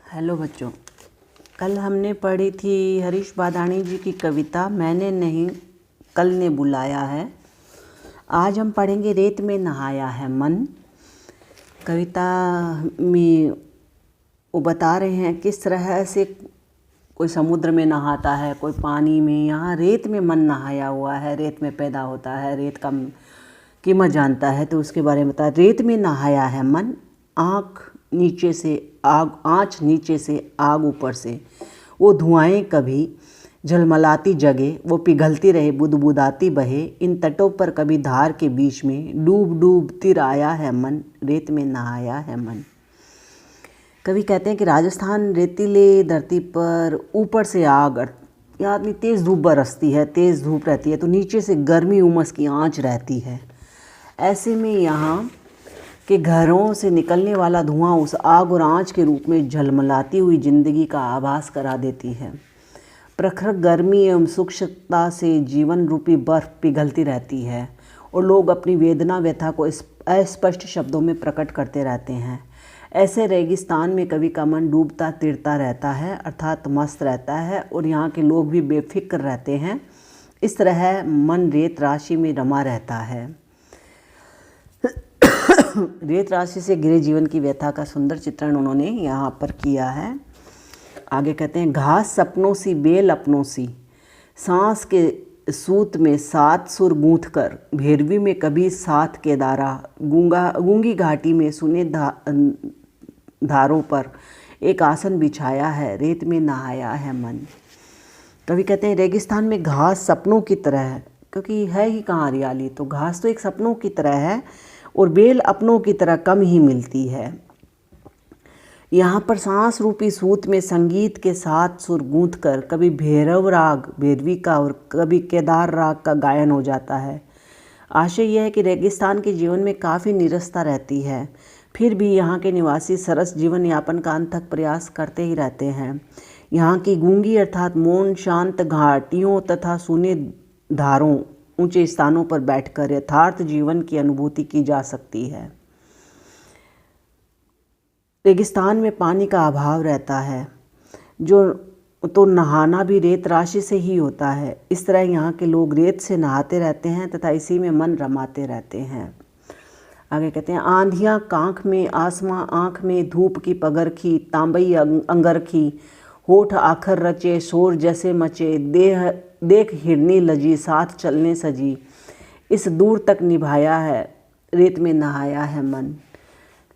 Hello बच्चों, कल हमने पढ़ी थी हरीश बादाणी जी की कविता मैंने नहीं कल ने बुलाया है। आज हम पढ़ेंगे रेत में नहाया है मन। कविता में वो बता रहे हैं किस तरह से कोई समुद्र में नहाता है, कोई पानी में। यहाँ रेत में मन नहाया हुआ है, रेत में पैदा होता है, रेत का कीमत जानता है, तो उसके बारे में बता। रेत में नहाया है मन, आँख नीचे से आग, आँच नीचे से आग ऊपर से। वो धुआएं कभी झलमलाती जगे, वो पिघलती रहे बुदबुदाती बहे। इन तटों पर कभी धार के बीच में डूब डूब तिर आया है मन, रेत में नहाया है मन। कवि कहते हैं कि राजस्थान रेतीले धरती पर ऊपर से आग, यहाँ इतनी तेज़ धूप बरसती है, तेज़ धूप रहती है, तो नीचे से गर्मी उमस की आँच रहती है। ऐसे में यहाँ के घरों से निकलने वाला धुआं उस आग और आँच के रूप में झलमलाती हुई जिंदगी का आभास करा देती है। प्रखर गर्मी एवं सूक्ष्मता से जीवन रूपी बर्फ पिघलती रहती है और लोग अपनी वेदना व्यथा को अस्पष्ट शब्दों में प्रकट करते रहते हैं। ऐसे रेगिस्तान में कवि का मन डूबता तिरता रहता है, अर्थात मस्त रहता है, और यहाँ के लोग भी बेफिक्र रहते हैं। इस तरह मन रेत राशि में रमा रहता है। रेत राशि से घिरे जीवन की व्यथा का सुंदर चित्रण उन्होंने यहाँ पर किया है। आगे कहते हैं, घास सपनों सी बेल अपनों सी, सांस के सूत में सात सुर गूंथ कर, भैरवी में कभी साथ केदारा, गूंगी घाटी में सुने धारों पर एक आसन बिछाया है, रेत में नहाया है मन। कवि कहते हैं रेगिस्तान में घास सपनों की तरह है, क्योंकि है ही कहाँ हरियाली, तो घास तो एक सपनों की तरह है और बेल अपनों की तरह कम ही मिलती है। यहाँ पर सांस रूपी सूत में संगीत के साथ सुर गूंथ कर कभी भैरव राग भैरवी का और कभी केदार राग का गायन हो जाता है। आशय यह है कि रेगिस्तान के जीवन में काफ़ी नीरसता रहती है, फिर भी यहाँ के निवासी सरस जीवन यापन का अनथक प्रयास करते ही रहते हैं। यहाँ की गूंगी अर्थात मौन शांत घाटियों तथा सूने धारों, ऊंचे स्थानों पर बैठकर यथार्थ जीवन की अनुभूति की जा सकती है। रेगिस्तान में पानी का अभाव रहता है, जो तो नहाना भी रेत राशि से ही होता है। इस तरह यहाँ के लोग रेत से नहाते रहते हैं तथा इसी में मन रमाते रहते हैं। आगे कहते हैं, आंधियाँ कांख में आसमां आँख में, धूप की पगरखी तांबई अंगरखी, होठ आखर रचे शोर जैसे मचे, देख हिरनी लजी साथ चलने सजी, इस दूर तक निभाया है, रेत में नहाया है मन।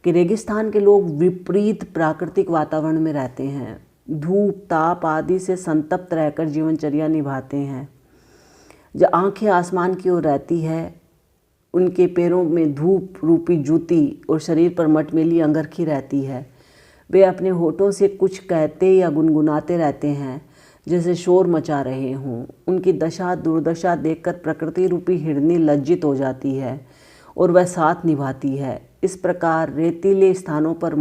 कि रेगिस्तान के लोग विपरीत प्राकृतिक वातावरण में रहते हैं, धूप ताप आदि से संतप्त रहकर जीवनचर्या निभाते हैं। जब आंखें आसमान की ओर रहती है, उनके पैरों में धूप रूपी जूती और शरीर पर मटमैली अंगरखी रहती है। वे अपने होठों से कुछ कहते या गुनगुनाते रहते हैं जैसे शोर मचा रहे हों। उनकी दशा दुर्दशा देखकर प्रकृति रूपी हिरनी लज्जित हो जाती है और वह साथ निभाती है। इस प्रकार रेतीले स्थानों पर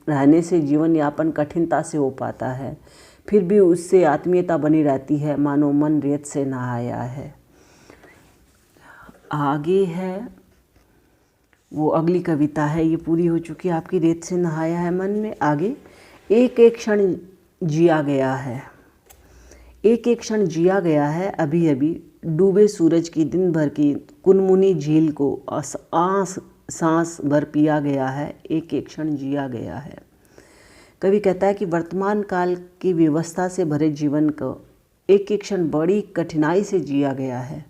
रहने से जीवन यापन कठिनता से हो पाता है, फिर भी उससे आत्मीयता बनी रहती है, मानो मन रेत से नहाया है। आगे है वो अगली कविता है, ये पूरी हो चुकी है आपकी, रेत से नहाया है मन में। आगे, एक एक क्षण जिया गया है, एक एक क्षण जिया गया है, अभी अभी डूबे सूरज की दिन भर की कुनमुनी झील को सांस भर पिया गया है, एक एक क्षण जिया गया है। कवि कहता है कि वर्तमान काल की व्यवस्था से भरे जीवन को एक एक क्षण बड़ी कठिनाई से जिया गया है।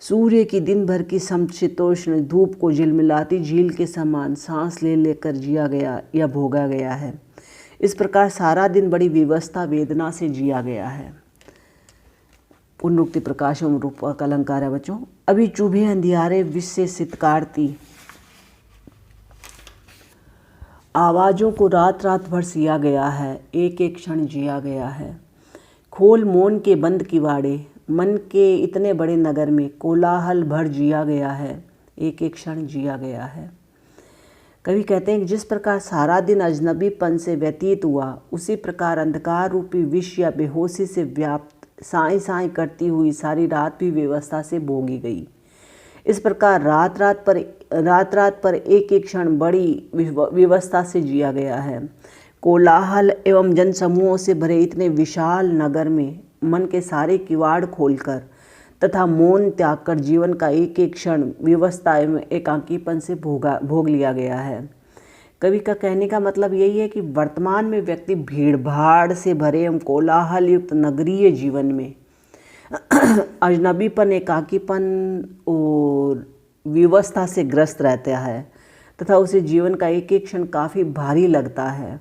सूर्य की दिन भर की समशीतोष्ण धूप को झिलमिलाती झील के समान सांस ले लेकर जिया गया या भोगा गया है। इस प्रकार सारा दिन बड़ी विवस्था वेदना से जिया गया है। पुनरुक्ति प्रकाश एवं रूपक अलंकार है बच्चों। अभी चुभे अंधियारे विष से सितकारती आवाज़ों को रात रात भर सिया गया है, एक एक क्षण जिया गया है। खोल मौन के बंद किवाड़े, मन के इतने बड़े नगर में कोलाहल भर जिया गया है, एक एक क्षण जिया गया है। कवि कहते हैं कि जिस प्रकार सारा दिन अजनबीपन से व्यतीत हुआ, उसी प्रकार अंधकार रूपी विष या बेहोशी से व्याप्त साई साई करती हुई सारी रात भी व्यवस्था से भोगी गई। इस प्रकार रात रात पर एक एक क्षण बड़ी व्यवस्था से जिया गया है, कोलाहल एवं जनसमूहों से भरे इतने विशाल नगर में मन के सारे किवाड़ खोलकर तथा मौन त्याग कर जीवन का एक एक क्षण विवस्था एवं एकांकीपन से भोग लिया गया है। कवि का कहने का मतलब यही है कि वर्तमान में व्यक्ति भीड़ भाड़ से भरे एवं कोलाहल युक्त नगरीय जीवन में अजनबीपन, एकाकीपन और विवस्था से ग्रस्त रहता है तथा उसे जीवन का एक एक क्षण काफ़ी भारी लगता है।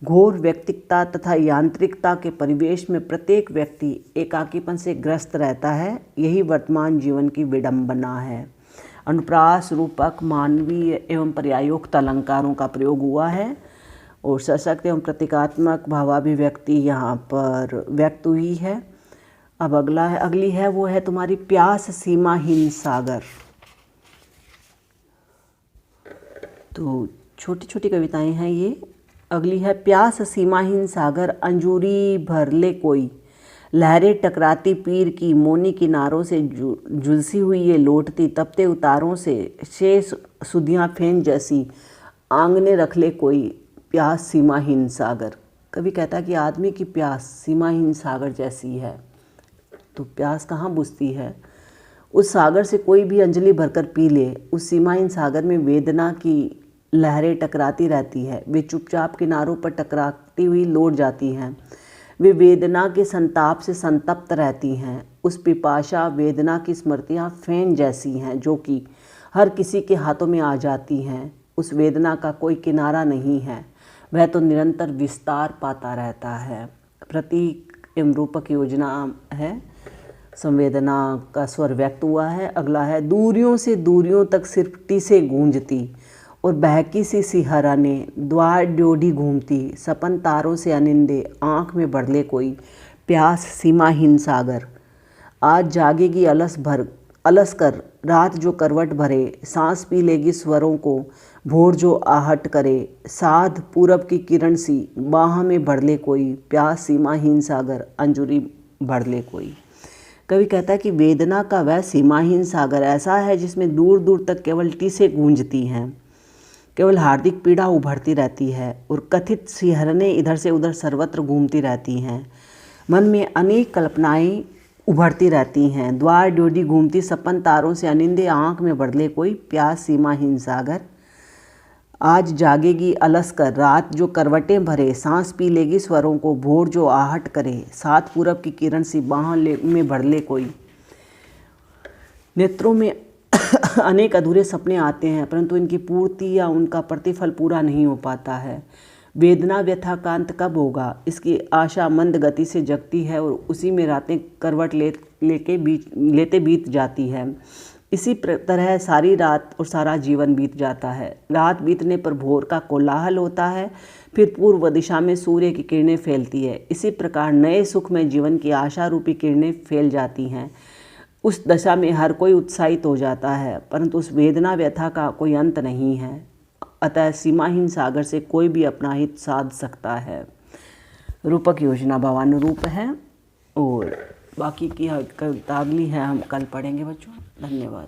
घोर व्यक्तिकता तथा यांत्रिकता के परिवेश में प्रत्येक व्यक्ति एकाकीपन से ग्रस्त रहता है। यही वर्तमान जीवन की विडंबना है। अनुप्रास, रूपक, मानवीय एवं पर्यायोक्त अलंकारों का प्रयोग हुआ है और सशक्त एवं प्रतीकात्मक भावाभिव्यक्ति यहाँ पर व्यक्त हुई है। अब अगली है वो है तुम्हारी प्यास सीमाहीन सागर। तो छोटी छोटी कविताएं हैं ये। अगली है प्यास सीमाहीन सागर, अंजूरी भर ले कोई, लहरें टकराती पीर की मोनी किनारों से झुलसी हुई ये लौटती, तपते उतारों से शेष सुधियाँ फेन जैसी, आंगने रख ले कोई, प्यास सीमाहीन सागर। कवि कहता है कि आदमी की प्यास सीमाहीन सागर जैसी है। तो प्यास कहाँ बुझती है? उस सागर से कोई भी अंजलि भरकर पी ले। उस सीमाहीन सागर में वेदना की लहरें टकराती रहती है। वे चुपचाप किनारों पर टकराती हुई लौट जाती हैं। वे वेदना के संताप से संतप्त रहती हैं। उस पिपाशा वेदना की स्मृतियाँ फेन जैसी हैं जो कि हर किसी के हाथों में आ जाती हैं। उस वेदना का कोई किनारा नहीं है, वह तो निरंतर विस्तार पाता रहता है। प्रतीक एवं रूपक योजना है। संवेदना का स्वर व्यक्त हुआ है। अगला है दूरियों से दूरियों तक सिर्फ टीसे गूंजती और बहकी सी सिहराने द्वार ड्योढ़ी घूमती, सपन तारों से अनिंदे आँख में भर कोई, प्यास सीमाहीन सागर। आज जागेगी अलस कर रात जो करवट भरे, सांस पी लेगी स्वरों को भोर जो आहट करे, साध पूरब की किरण सी बाह में भर ले कोई, प्यास सीमाहीन सागर, अंजुरी भर ले कोई। कवि कहता है कि वेदना का वह सीमाहीन सागर ऐसा है जिसमें दूर दूर तक केवल टीसे गूंजती हैं, केवल हार्दिक पीड़ा उभरती रहती है और कथित सिहरने इधर से उधर सर्वत्र घूमती रहती हैं। मन में अनेक कल्पनाएं उभरती रहती हैं। द्वार ड्योढ़ी घूमती, सपन तारों से अनिंदे आँख में भर ले कोई, प्यास सीमाहीन सागर। आज जागेगी अलस कर रात जो करवटें भरे, सांस पी लेगी स्वरों को भोर जो आहट करे, सात पूरब की किरण सी बाह में भर ले कोई। नेत्रों में अनेक अधूरे सपने आते हैं परंतु इनकी पूर्ति या उनका प्रतिफल पूरा नहीं हो पाता है। वेदना व्यथा का अंत कब होगा, इसकी आशा मंद गति से जगती है और उसी में रातें करवट लेते बीत जाती है। इसी तरह सारी रात और सारा जीवन बीत जाता है। रात बीतने पर भोर का कोलाहल होता है, फिर पूर्व दिशा में सूर्य की किरणें फैलती है। इसी प्रकार नए सुख में जीवन की आशा रूपी किरणें फैल जाती हैं। उस दशा में हर कोई उत्साहित हो जाता है परंतु उस वेदना व्यथा का कोई अंत नहीं है। अतः सीमाहीन सागर से कोई भी अपना हित साध सकता है। रूपक योजना भावानुरूप है और बाकी की कविता अगली है हम कल पढ़ेंगे बच्चों। धन्यवाद।